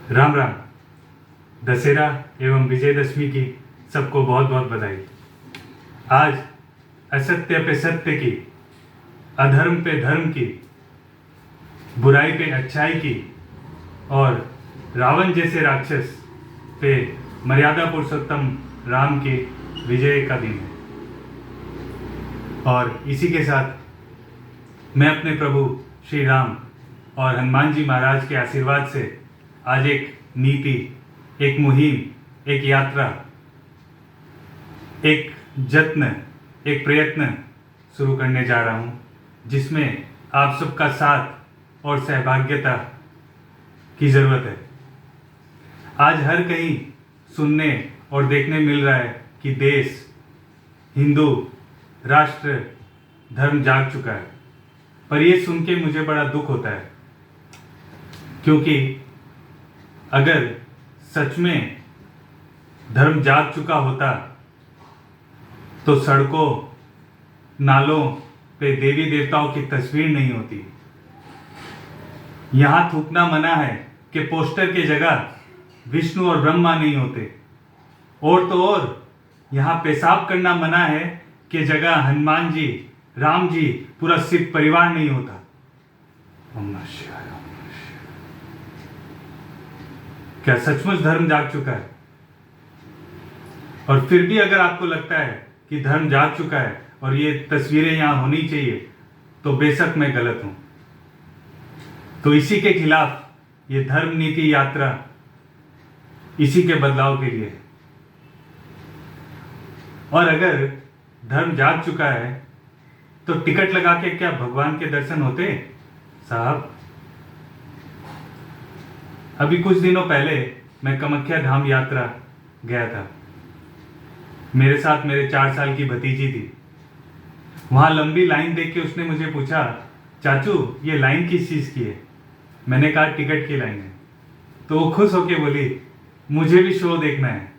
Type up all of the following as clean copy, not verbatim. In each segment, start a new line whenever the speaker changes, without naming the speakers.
राम राम। दशहरा एवं विजयदशमी की सबको बहुत बहुत बधाई। आज असत्य पे सत्य की, अधर्म पे धर्म की, बुराई पे अच्छाई की और रावण जैसे राक्षस पे मर्यादा पुरुषोत्तम राम के विजय का दिन है। और इसी के साथ मैं अपने प्रभु श्री राम और हनुमान जी महाराज के आशीर्वाद से आज एक नीति, एक मुहिम, एक यात्रा, एक जत्न, एक प्रयत्न शुरू करने जा रहा हूँ, जिसमें आप सबका साथ और सहभागिता की ज़रूरत है। आज हर कहीं सुनने और देखने मिल रहा है कि देश, हिंदू राष्ट्र, धर्म जाग चुका है। पर ये सुन के मुझे बड़ा दुख होता है, क्योंकि अगर सच में धर्म जाग चुका होता तो सड़कों, नालों पे देवी देवताओं की तस्वीर नहीं होती। यहाँ थूकना मना है कि पोस्टर के जगह विष्णु और ब्रह्मा नहीं होते। और तो और यहाँ पेशाब करना मना है कि जगह हनुमान जी, राम जी, पूरा सिख परिवार नहीं होता। ओम नमः शिवाय। क्या सचमुच धर्म जाग चुका है? और फिर भी अगर आपको लगता है कि धर्म जाग चुका है और ये तस्वीरें यहाँ होनी चाहिए, तो बेशक मैं गलत हूं। तो इसी के खिलाफ ये धर्म नीति यात्रा, इसी के बदलाव के लिए। और अगर धर्म जाग चुका है तो टिकट लगा के क्या भगवान के दर्शन होते साहब? अभी कुछ दिनों पहले मैं कामाख्या धाम यात्रा गया था। मेरे साथ मेरे 4 साल की भतीजी थी। वहाँ लंबी लाइन देख के उसने मुझे पूछा, चाचू ये लाइन किस चीज़ की है? मैंने कहा टिकट की लाइन है। तो वो खुश होके बोली, मुझे भी शो देखना है।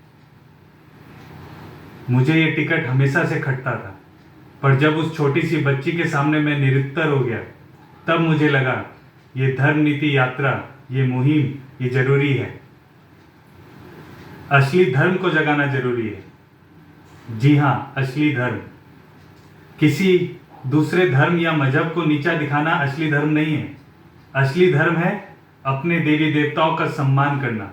मुझे ये टिकट हमेशा से खटता था, पर जब उस छोटी सी बच्ची के सामने मैं निरुत्तर हो गया, तब मुझे लगा ये धर्म नीति यात्रा, ये मुहिम, ये जरूरी है। असली धर्म को जगाना जरूरी है। जी हाँ, असली धर्म। किसी दूसरे धर्म या मजहब को नीचा दिखाना असली धर्म नहीं है। असली धर्म है अपने देवी देवताओं का सम्मान करना।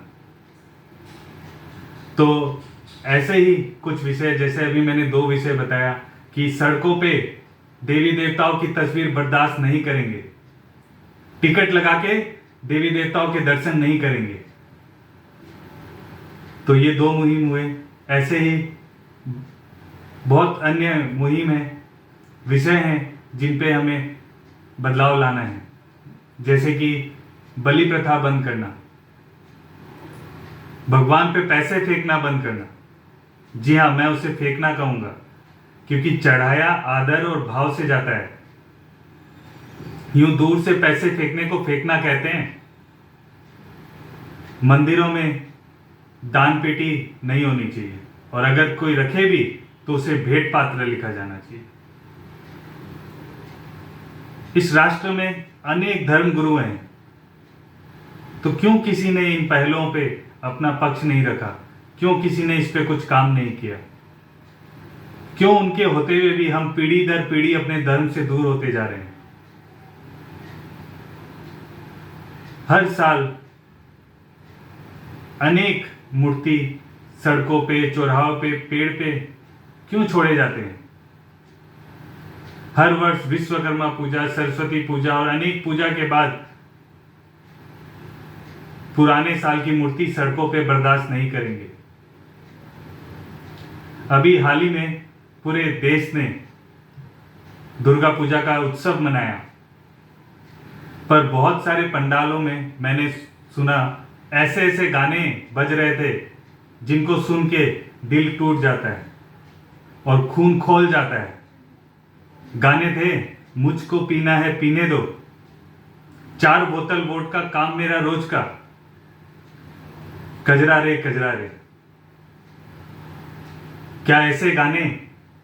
तो ऐसे ही कुछ विषय, जैसे अभी मैंने 2 विषय बताया कि सड़कों पे देवी देवताओं की तस्वीर बर्दाश्त नहीं करेंगे, टिकट लगा के देवी देवताओं के दर्शन नहीं करेंगे। तो ये 2 मुहिम हुए। ऐसे ही बहुत अन्य मुहिम है, विषय हैं जिन पे हमें बदलाव लाना है। जैसे कि बलि प्रथा बंद करना, भगवान पे पैसे फेंकना बंद करना। जी हाँ, मैं उसे फेंकना कहूंगा, क्योंकि चढ़ाया आदर और भाव से जाता है। यूं दूर से पैसे फेंकने को फेंकना कहते हैं। मंदिरों में दान पेटी नहीं होनी चाहिए, और अगर कोई रखे भी तो उसे भेंट पात्र लिखा जाना चाहिए। इस राष्ट्र में अनेक धर्म गुरु हैं, तो क्यों किसी ने इन पहलों पे अपना पक्ष नहीं रखा? क्यों किसी ने इस पे कुछ काम नहीं किया? क्यों उनके होते हुए भी हम पीढ़ी दर पीढ़ी अपने धर्म से दूर होते जा रहे हैं? हर साल अनेक मूर्ति सड़कों पे, चौराहों पे, पेड़ पे क्यों छोड़े जाते हैं? हर वर्ष विश्वकर्मा पूजा, सरस्वती पूजा और अनेक पूजा के बाद पुराने साल की मूर्ति सड़कों पे बर्दाश्त नहीं करेंगे। अभी हाल ही में पूरे देश ने दुर्गा पूजा का उत्सव मनाया, पर बहुत सारे पंडालों में मैंने सुना ऐसे ऐसे गाने बज रहे थे जिनको सुन के दिल टूट जाता है और खून खौल जाता है। गाने थे, मुझको पीना है पीने दो, 4 बोतल वोडका काम मेरा रोज का, कजरा रे कजरा रे। क्या ऐसे गाने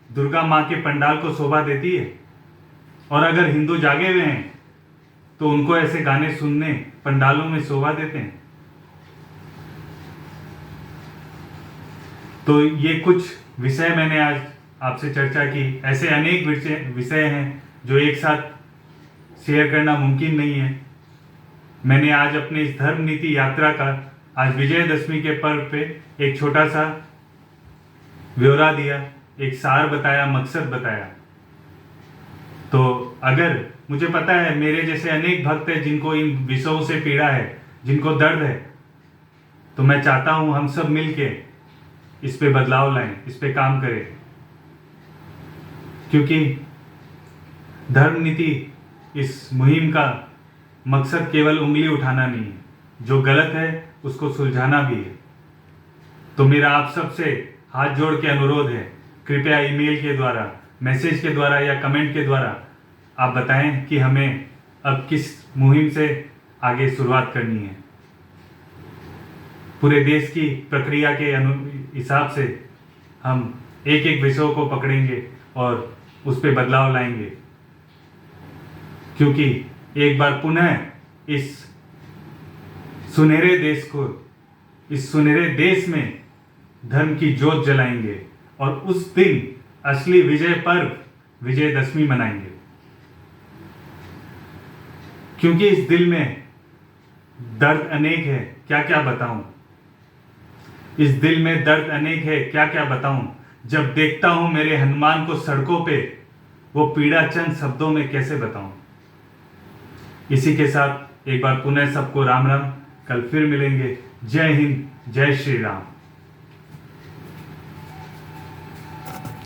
दुर्गा माँ के पंडाल को शोभा देती है? और अगर हिंदू जागे हुए हैं तो उनको ऐसे गाने सुनने पंडालों में शोभा देते हैं? तो ये कुछ विषय मैंने आज आपसे चर्चा की। ऐसे अनेक विषय हैं जो एक साथ शेयर करना मुमकिन नहीं है। मैंने आज अपने इस धर्म नीति यात्रा का, आज विजयदशमी के पर्व पे एक छोटा सा ब्यौरा दिया, एक सार बताया, मकसद बताया। तो अगर मुझे पता है मेरे जैसे अनेक भक्त हैं जिनको इन विषयों से पीड़ा है, जिनको दर्द है, तो मैं चाहता हूं हम सब मिलके इस पे बदलाव लाएं, इस पे काम करें। क्योंकि धर्म नीति इस मुहिम का मकसद केवल उंगली उठाना नहीं है, जो गलत है उसको सुलझाना भी है। तो मेरा आप सबसे हाथ जोड़ के अनुरोध है, कृपया ईमेल के द्वारा, मैसेज के द्वारा या कमेंट के द्वारा आप बताएं कि हमें अब किस मुहिम से आगे शुरुआत करनी है। पूरे देश की प्रक्रिया के हिसाब से हम एक एक विषयों को पकड़ेंगे और उस पर बदलाव लाएंगे। क्योंकि एक बार पुनः इस सुनहरे देश को, इस सुनहरे देश में धर्म की ज्योत जलाएंगे और उस दिन असली विजय पर्व विजयदशमी मनाएंगे। क्योंकि इस दिल में दर्द अनेक है, क्या क्या बताऊं। इस दिल में दर्द अनेक है, क्या क्या बताऊं। जब देखता हूं मेरे हनुमान को सड़कों पे, वो पीड़ा चंद शब्दों में कैसे बताऊं। इसी के साथ एक बार पुनः सबको राम राम। कल फिर मिलेंगे। जय हिंद, जय श्री राम।